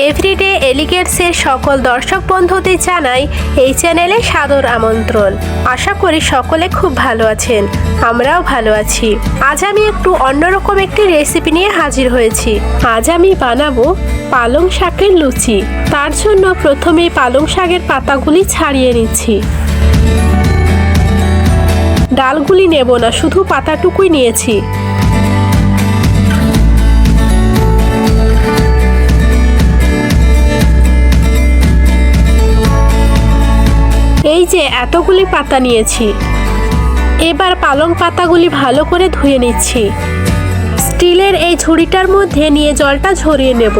Everyday এলিগেন্সের সকল দর্শক বন্ধুদের জানাই এই চ্যানেলে সাদর আমন্ত্রণ। আশা করি সকলে খুব ভালো আছেন, আমরাও ভালো আছি। আজ আমি একটু অন্যরকম একটি রেসিপি নিয়ে হাজির হয়েছি। আজ আমি বানাবো পালং শাকের লুচি। তার জন্য প্রথমে পালং শাকের পাতাগুলি ছাড়িয়ে নিচ্ছি। ডালগুলি নেব না, শুধু পাতাটুকুই নিয়েছি। এই যে এতগুলি পাতা নিয়েছি। এবার পালং পাতাগুলি ভালো করে ধুয়ে নিচ্ছি। স্টিলের এই ঝুড়িটার মধ্যে নিয়ে জলটা ঝরিয়ে নেব।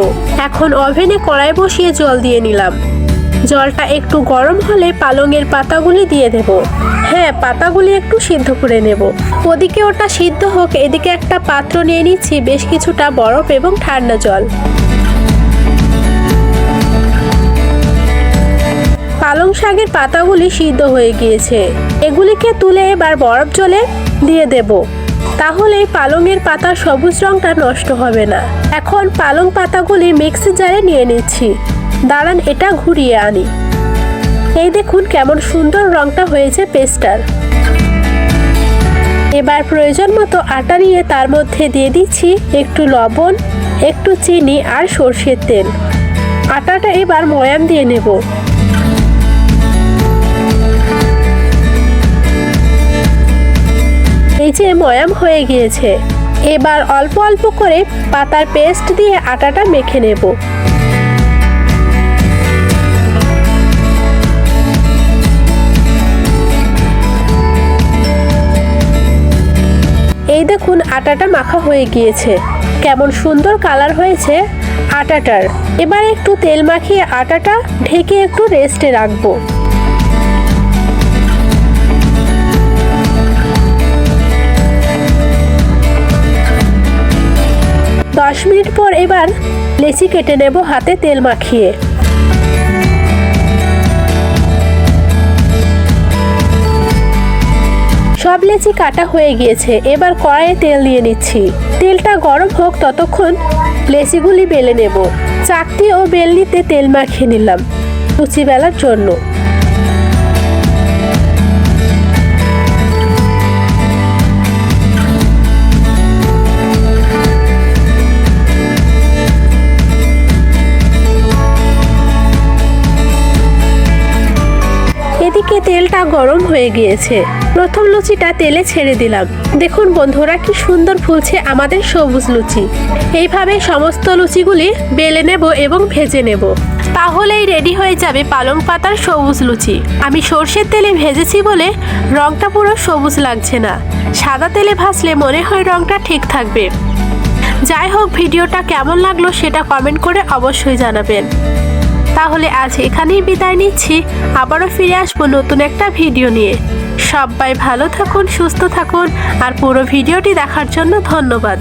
এখন ওভেনে কড়াই বসিয়ে জল দিয়ে নিলাম। জলটা একটু গরম হলে পালংয়ের পাতাগুলি দিয়ে দেব। হ্যাঁ, পাতাগুলি একটু সিদ্ধ করে নেব। ওদিকে ওটা সিদ্ধ হোক, এদিকে একটা পাত্র নিয়ে নিচ্ছি বেশ কিছুটা বরফ এবং ঠান্ডা জল। পালং শাকের পাতাগুলি সিদ্ধ হয়ে গিয়েছে। এগুলিকে তুলে এবার বরফ জলে দিয়ে দেব, তাহলে পালংয়ের পাতার সবুজ রংটা নষ্ট হবে না। এখন পালং পাতাগুলি মিক্সি জারে নিয়ে নিচ্ছি। দাঁড়ান, এটা ঘুরিয়ে আনি। এই দেখুন কেমন সুন্দর রংটা হয়েছে পেস্টটার। এবার প্রয়োজন মতো আটা নিয়ে তার মধ্যে দিয়ে দিচ্ছি একটু লবণ, একটু চিনি আর সরষের তেল। আটাটা এবার ময়াম দিয়ে নেব। এই যে ময়াম হয়ে গিয়েছে। এবার অল্প অল্প করে পাতার পেস্ট দিয়ে আটাটা মেখে নেব। এই দেখুন আটাটা মাখা হয়ে গিয়েছে। কেমন সুন্দর কালার হয়েছে আটাটার। এবার একটু তেল মাখিয়ে আটাটা ঢেকে একটু রেস্টে রাখবো। দশ মিনিট পর এবার লেচি কেটে নেব হাতে তেল মাখিয়ে। সব লেচি কাটা হয়ে গিয়েছে। এবার কড়াইয়ে তেল দিয়ে নিচ্ছি। তেলটা গরম হোক, ততক্ষণ লেচিগুলি বেলে নেব। চাকতি ও বেলনিতে তেল মাখিয়ে নিলাম লুচি বেলার জন্য। এদিকে তেলটা গরম হয়ে গিয়েছে। প্রথম লুচিটা তেলে ছেড়ে দিলাম। দেখুন বন্ধুরা, কি সুন্দর ফুলছে আমাদের সবুজ লুচি। এইভাবে সমস্ত লুচিগুলি বেলে নেব এবং ভেজে নেব। তাহলেই রেডি হয়ে যাবে পালং পাতার সবুজ লুচি। আমি সর্ষের তেলে ভেজেছি বলে রংটা পুরো সবুজ লাগছে না। সাদা তেলে ভাজলে মনে হয় রংটা ঠিক থাকবে। যাই হোক, ভিডিওটা কেমন লাগলো সেটা কমেন্ট করে অবশ্যই জানাবেন। তাহলে আজ এখানেই বিদায় নিচ্ছি। আবারও ফিরে আসবো নতুন একটা ভিডিও নিয়ে। সবাই ভালো থাকুন, সুস্থ থাকুন, আর পুরো ভিডিওটি দেখার জন্য ধন্যবাদ।